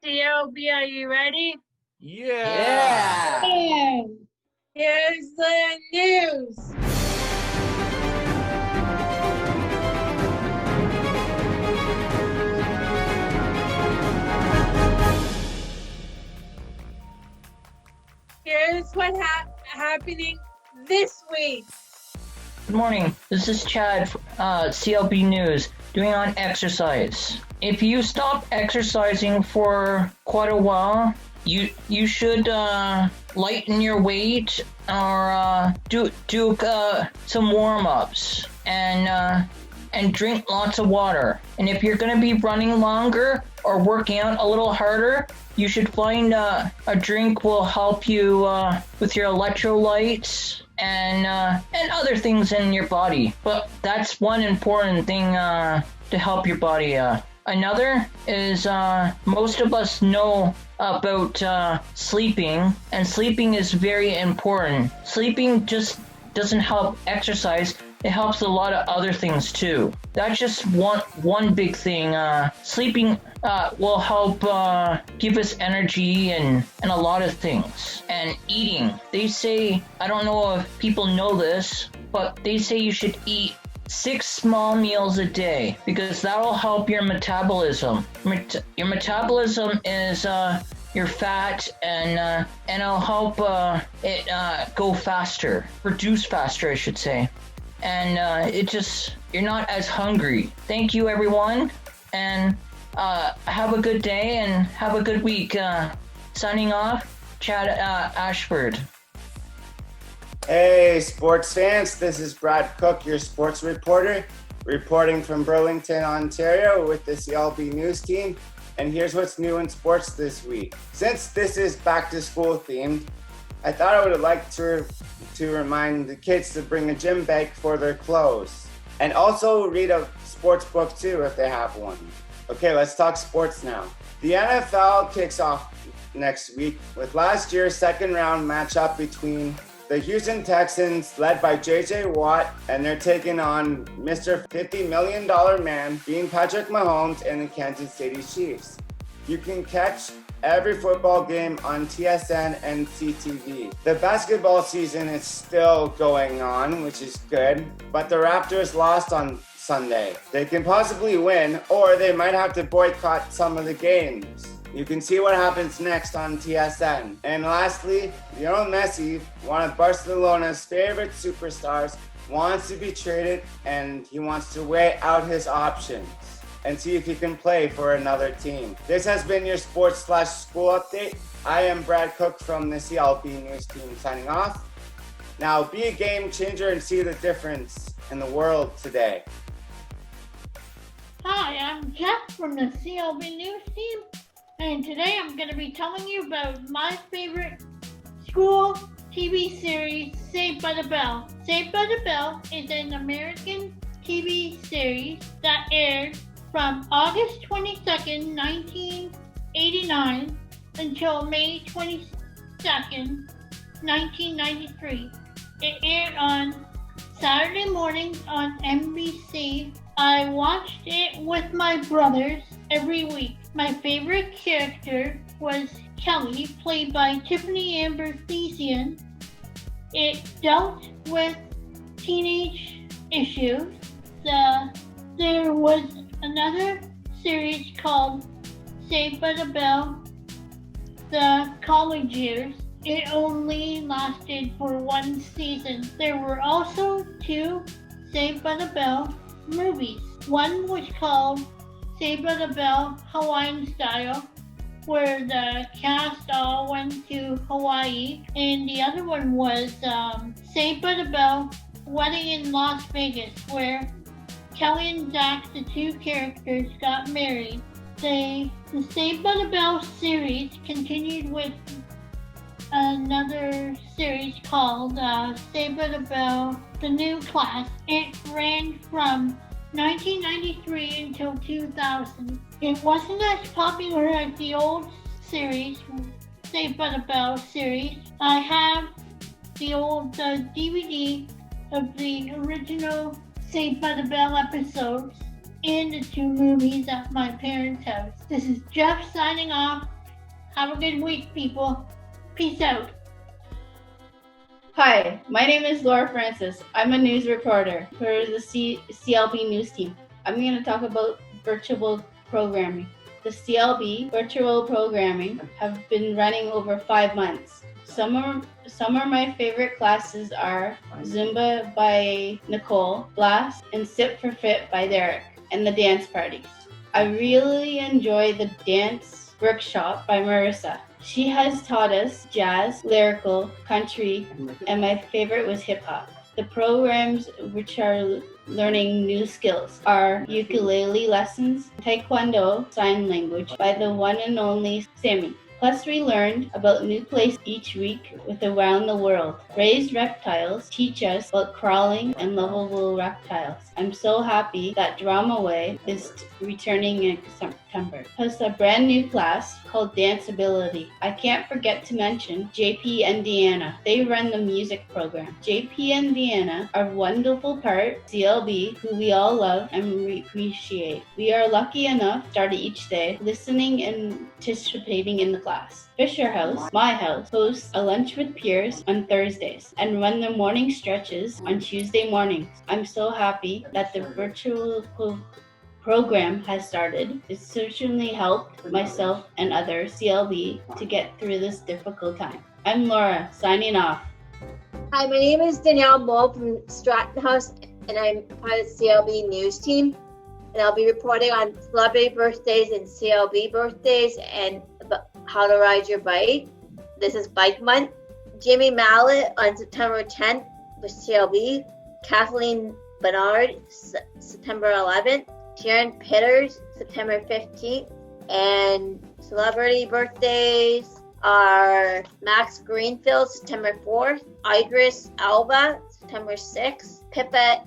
CLB, are you ready? Yeah. Here's the news. Here's what's happening this week. Good morning. This is Chad, CLB News, doing on exercise. If you stop exercising for quite a while, you should lighten your weight or do some warm-ups and drink lots of water. And if you're going to be running longer or working out a little harder, you should find a drink will help you with your electrolytes and other things in your body. But that's one important thing to help your body. Another is most of us know about sleeping, and sleeping is very important. Sleeping just doesn't help exercise. It helps a lot of other things too. That's just one big thing. Sleeping will help give us energy and a lot of things. And eating. They say, I don't know if people know this, but they say you should eat 6 small meals a day because that'll help your metabolism. Your metabolism is your fat and it'll help it go faster, produce faster, I should say. And you're not as hungry. Thank you, everyone, and have a good day and have a good week. Signing off, Chad Ashford. Hey, sports fans, this is Brad Cook, your sports reporter, reporting from Burlington, Ontario with the CLB News Team. And here's what's new in sports this week. Since this is back to school themed, I thought I would like to remind the kids to bring a gym bag for their clothes. And also read a sports book too if they have one. Okay, let's talk sports now. The NFL kicks off next week with last year's second round matchup between the Houston Texans, led by J.J. Watt, and they're taking on Mr. $50 million man, being Patrick Mahomes, and the Kansas City Chiefs. You can catch every football game on TSN and CTV. The basketball season is still going on, which is good, but the Raptors lost on Sunday. They can possibly win, or they might have to boycott some of the games. You can see what happens next on TSN. And lastly, Lionel Messi, one of Barcelona's favorite superstars, wants to be traded and he wants to weigh out his options and see if he can play for another team. This has been your sports/school update. I am Brad Cook from the CLB News Team signing off. Now be a game changer and see the difference in the world today. Hi, I'm Jeff from the CLB News Team, and today I'm going to be telling you about my favorite school TV series, Saved by the Bell. Saved by the Bell is an American TV series that aired from August 22nd, 1989 until May 22nd, 1993. It aired on Saturday mornings on NBC. I watched it with my brothers every week. My favorite character was Kelly, played by Tiffany Amber Thiessen. It dealt with teenage issues. There was another series called Saved by the Bell, the college years. It only lasted for one season. There were also 2 Saved by the Bell movies. One was called Saved by the Bell Hawaiian Style, where the cast all went to Hawaii, and the other one was Saved by the Bell Wedding in Las Vegas, where Kelly and Zach, the 2 characters, got married. The Saved by the Bell series continued with another series called Saved by the Bell The New Class. It ran from 1993 until 2000. It wasn't as popular as the old series, Saved by the Bell series. I have the old DVD of the original Saved by the Bell episodes, and the 2 movies at my parents' house. This is Jeff signing off. Have a good week, people. Peace out. Hi, my name is Laura Francis. I'm a news reporter for the CLB News Team. I'm going to talk about virtual programming. The CLB virtual programming have been running over 5 months. Some of my favorite classes are Zumba by Nicole, Blast, and Sit for Fit by Derek, and the dance parties. I really enjoy the dance workshop by Marissa. She has taught us jazz, lyrical, country, and my favorite was hip hop. The programs which are learning new skills are ukulele lessons, taekwondo, sign language by the one and only Sammy. Plus, we learned about new places each week with Around the World. Raised reptiles teach us about crawling and lovable reptiles. I'm so happy that Drama Way is returning in September. Plus, a brand new class called Danceability. I can't forget to mention JP Indiana. They run the music program. JP Indiana are wonderful part CLB who we all love and appreciate. We are lucky enough to start each day listening and participating in the class. Fisher House, my house, hosts a lunch with peers on Thursdays and run the morning stretches on Tuesday mornings. I'm so happy that the virtual program has started. It certainly helped myself and other CLB to get through this difficult time. I'm Laura, signing off. Hi, my name is Danielle Moe from Stratton House, and I'm part of the CLB News Team. And I'll be reporting on celebrity birthdays and CLB birthdays and about how to ride your bike. This is Bike Month. Jimmy Mallet on September 10th with CLB. Kathleen Bernard, September 11th. Sharon Pitters, September 15th. And celebrity birthdays are Max Greenfield, September 4th. Idris Alba, September 6th. Pippa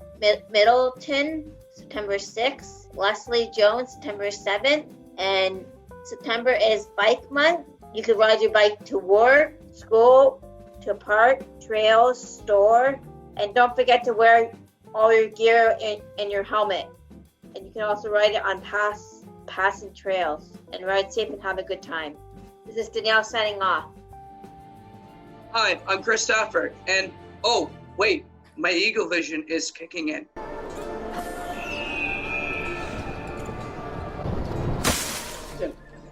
Middleton, September 6th. Leslie Jones, September 7th. And September is Bike Month. You can ride your bike to work, school, to a park, trails, store. And don't forget to wear all your gear and your helmet. And you can also ride it on passing trails. And ride safe and have a good time. This is Danielle signing off. Hi, I'm Chris Stafford. And, oh, wait, my Eagle Vision is kicking in.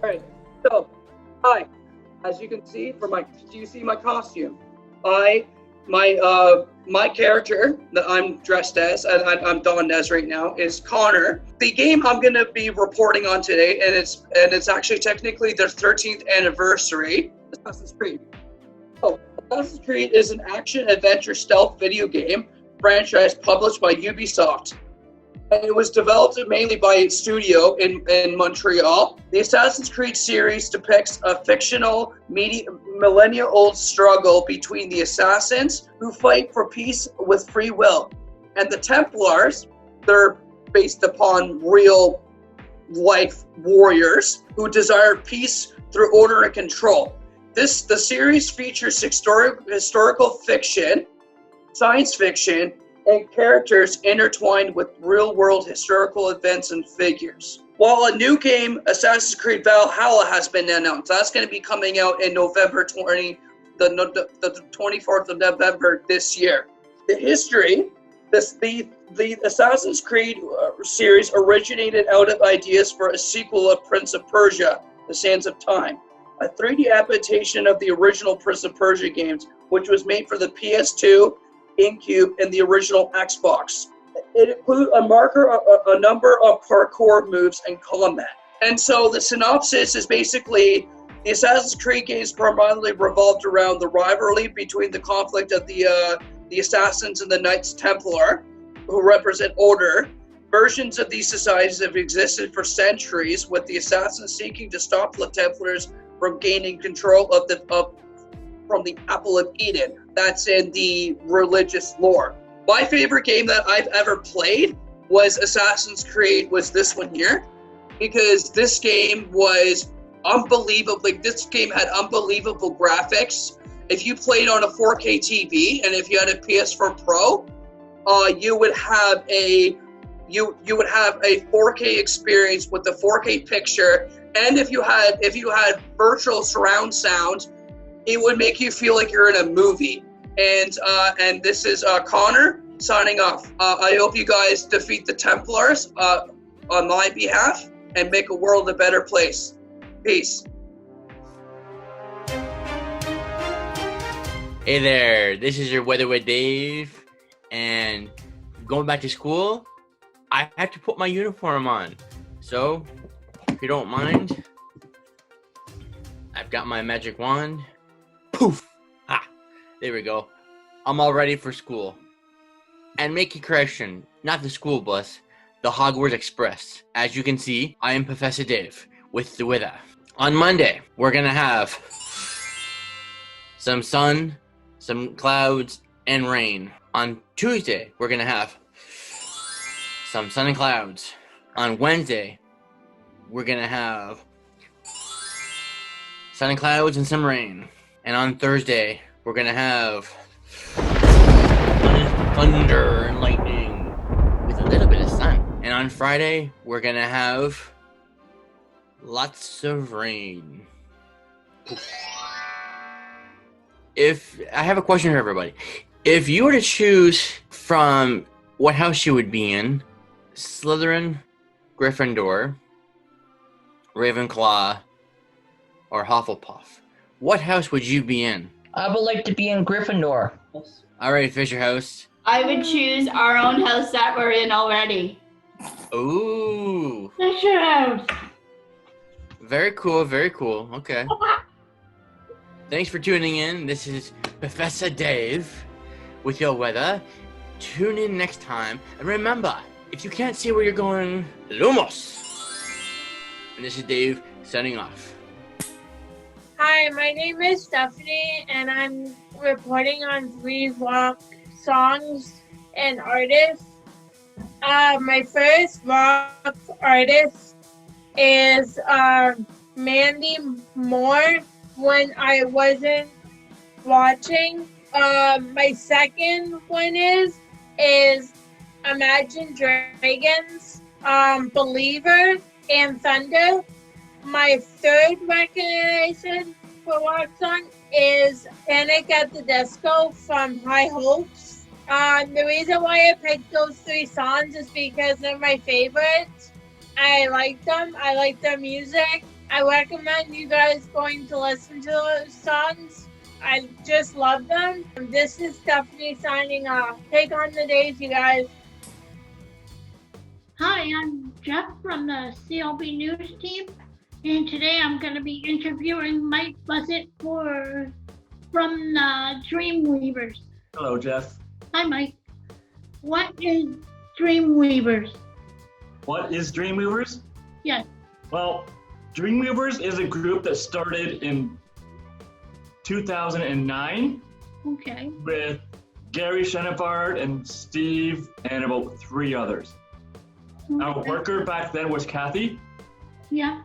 All right, so, hi, as you can see, do you see my costume? My character that I'm dressed as, and I'm donned as right now, is Connor. The game I'm going to be reporting on today, and it's actually technically their 13th anniversary, Assassin's Creed. Oh, Assassin's Creed is an action-adventure stealth video game franchise published by Ubisoft. And it was developed mainly by its studio in Montreal. The Assassin's Creed series depicts a fictional millennia-old struggle between the assassins who fight for peace with free will, and the Templars. They're based upon real-life warriors who desire peace through order and control. The series features historical fiction, science fiction, and characters intertwined with real-world historical events and figures. While a new game, Assassin's Creed Valhalla, has been announced. That's going to be coming out in November the 24th of November this year. The history, the Assassin's Creed series originated out of ideas for a sequel of Prince of Persia, The Sands of Time, a 3D adaptation of the original Prince of Persia games, which was made for the PS2, GameCube, and the original Xbox. It includes a number of parkour moves and combat. And so the synopsis is basically the Assassin's Creed games primarily revolved around the rivalry between the conflict of the assassins and the Knights Templar, who represent order. Versions of these societies have existed for centuries, with the assassins seeking to stop the Templars from gaining control from the Apple of Eden. That's in the religious lore. My favorite game that I've ever played was Assassin's Creed, was this one here, because this game was unbelievable. Like, this game had unbelievable graphics. If you played on a 4K TV and if you had a PS4 Pro, you you would have a 4K experience with the 4K picture, and if you had virtual surround sound, it would make you feel like you're in a movie. And this is Connor signing off. I hope you guys defeat the Templars on my behalf and make a world a better place. Peace. Hey there, this is your Weather with Dave, and going back to school, I have to put my uniform on. So, if you don't mind, I've got my magic wand. Poof! Ah, there we go. I'm all ready for school. And make a correction, not the school bus, the Hogwarts Express. As you can see, I am Professor Dave with the weather. On Monday, we're gonna have some sun, some clouds, and rain. On Tuesday, we're gonna have some sun and clouds. On Wednesday, we're gonna have sun and clouds and some rain. And on Thursday, we're gonna have thunder and lightning with a little bit of sun. And on Friday, we're gonna have lots of rain. If I have a question for everybody. If you were to choose from what house you would be in, Slytherin, Gryffindor, Ravenclaw, or Hufflepuff, what house would you be in? I would like to be in Gryffindor. All right, Fisher House. I would choose our own house that we're in already. Ooh, Fisher House. very cool, very cool. Okay. Thanks for tuning in. This is Professor Dave with your weather. Tune in next time. And remember, if you can't see where you're going, Lumos. And this is Dave signing off. Hi, my name is Stephanie, and I'm reporting on 3 rock songs and artists. My first rock artist is Mandy Moore when I wasn't watching. My second one is Imagine Dragons, Believer, and Thunder. My third recommendation for rock song is Panic at the Disco from High Hopes. The reason why I picked those 3 songs is because they're my favorites. I like them. I like their music. I recommend you guys going to listen to those songs. I just love them. This is Stephanie signing off. Take on the days, you guys. Hi, I'm Jeff from the CLB News Team, and today I'm going to be interviewing Mike Buzzett from the Dreamweavers. Hello, Jeff. Hi, Mike. What is Dreamweavers? What is Dreamweavers? Yes. Well, Dreamweavers is a group that started in 2009 Okay. with Gary Shenefard and Steve and about 3 others. Our Okay. worker back then was Kathy, Yeah.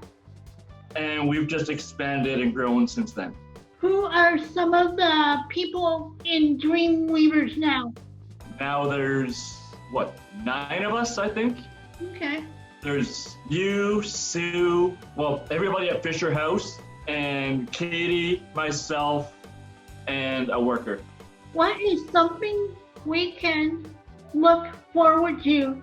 and we've just expanded and grown since then. Who are some of the people in Dreamweavers now? Now there's, 9 of us, I think? Okay. There's you, Sue, well, everybody at Fisher House, and Katie, myself, and a worker. What is something we can look forward to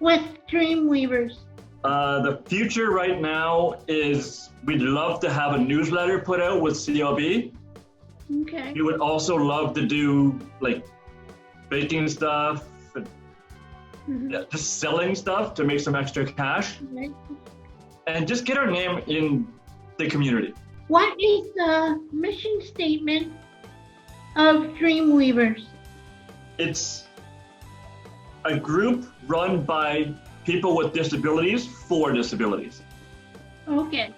with Dreamweavers? The future right now is we'd love to have a newsletter put out with CLB. Okay. We would also love to do like baking stuff, and, Mhm. just selling stuff to make some extra cash Okay. and just get our name in the community. What is the mission statement of Dreamweavers? It's a group run by people with disabilities for disabilities. Okay.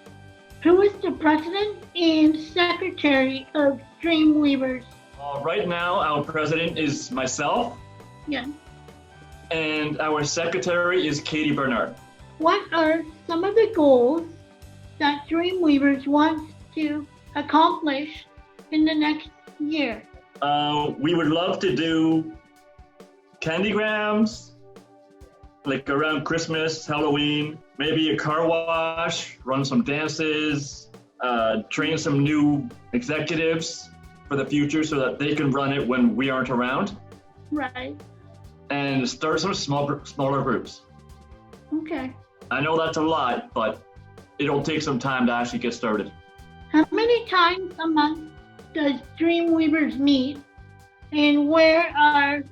Who is the president and secretary of Dreamweavers? Right now, our president is myself, Yeah. and our secretary is Katie Bernard. What are some of the goals that Dreamweavers wants to accomplish in the next year? We would love to do candygrams, like around Christmas, Halloween, maybe a car wash, run some dances, train some new executives for the future so that they can run it when we aren't around. Right. And start some smaller groups. Okay. I know that's a lot, but it'll take some time to actually get started. How many times a month does Dreamweavers meet, and where are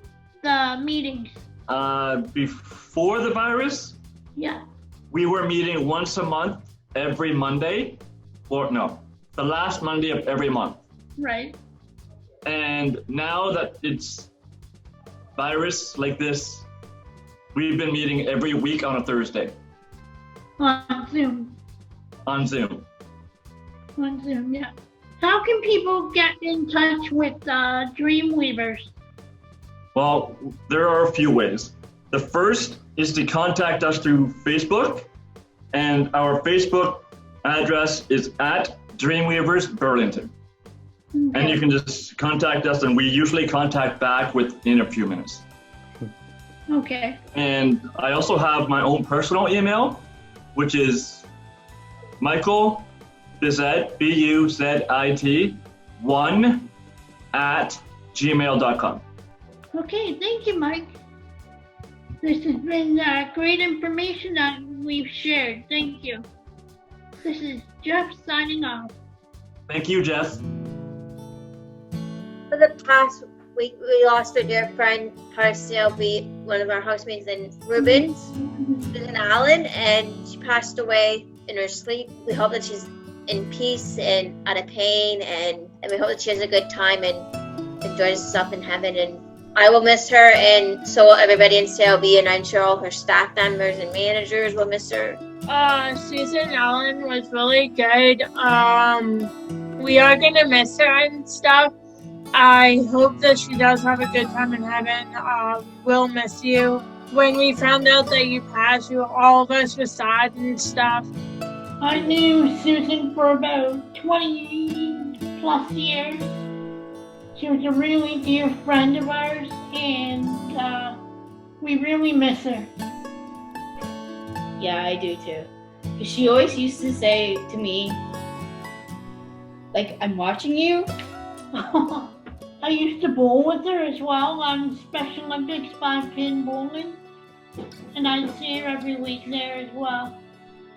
the meetings? Before the virus, Yeah. we were meeting once a month, every Monday, or no, the last Monday of every month. Right. And now that it's virus like this, we've been meeting every week on a Thursday On Zoom. on Zoom. On Zoom, yeah. How can people get in touch with Dreamweavers? Well, there are a few ways. The first is to contact us through Facebook, and our Facebook address is at Dreamweavers Burlington. Okay. And you can just contact us, and we usually contact back within a few minutes. Okay. And I also have my own personal email, which is Michael Bizet, Buzit, 1 at gmail.com. Okay, thank you, Mike. This has been great information that we've shared. Thank you. This is Jeff signing off. Thank you, Jeff. For the past week, we lost a dear friend, part of CLB, one of our housemates in Rubens, Susan Allen, and she passed away in her sleep. We hope that she's in peace and out of pain, and we hope that she has a good time and enjoys herself in heaven. And I will miss her, and so will everybody in CLB, and I'm sure all her staff members and managers will miss her. Susan Allen was really good. We are gonna miss her and stuff. I hope that she does have a good time in heaven. We'll miss you. When we found out that you passed, all of us were sad and stuff. I knew Susan for about 20 plus years. She was a really dear friend of ours, and we really miss her. Yeah, I do too. Because she always used to say to me, like, I'm watching you. I used to bowl with her as well on Special Olympics 5-pin bowling, and I'd see her every week there as well.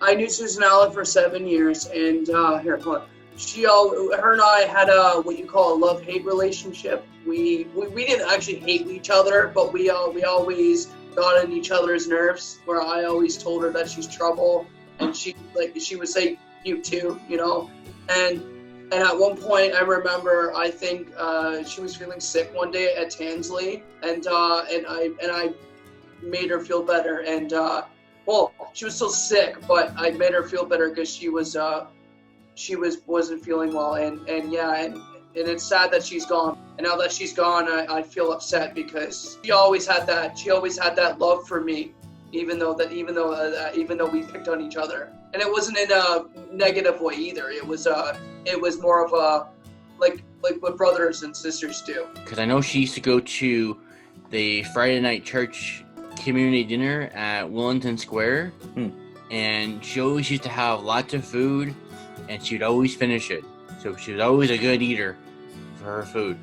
I knew Susan Allen for 7 years, and her and I had a what you call a love-hate relationship. We didn't actually hate each other, but we always got on each other's nerves. Where I always told her that she's trouble, and she would say you too, you know. And at one point, I remember, I think she was feeling sick one day at Tansley, and I made her feel better. And well, she was still sick, but I made her feel better because she wasn't feeling well. And it's sad that she's gone. And now that she's gone, I feel upset because she always had that love for me, even though we picked on each other. And it wasn't in a negative way either. It was more of a like what brothers and sisters do. Because I know she used to go to the Friday night church community dinner at Wellington Square, and she always used to have lots of food, and she'd always finish it. So she was always a good eater for her food.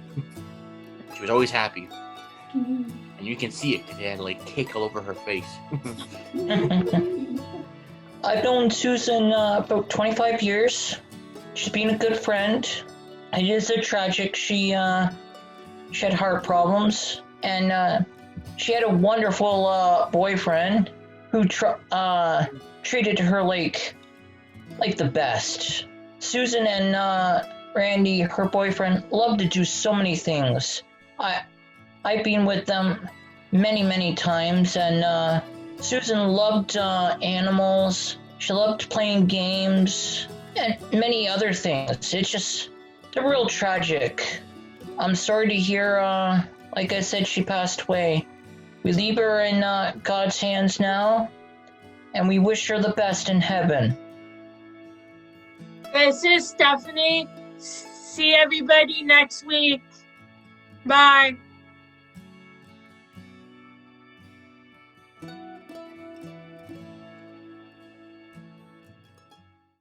She was always happy. And you can see it because it had like cake all over her face. I've known Susan about 25 years. She's been a good friend. It is a tragic. She had heart problems, and she had a wonderful boyfriend who treated her like the best. Susan and Randy, her boyfriend, loved to do so many things. I've been with them many times, and Susan loved animals. She loved playing games and many other things. They're real tragic. I'm sorry to hear, like I said, she passed away. We leave her in God's hands now, and we wish her the best in heaven. This is Stephanie. See everybody next week. Bye.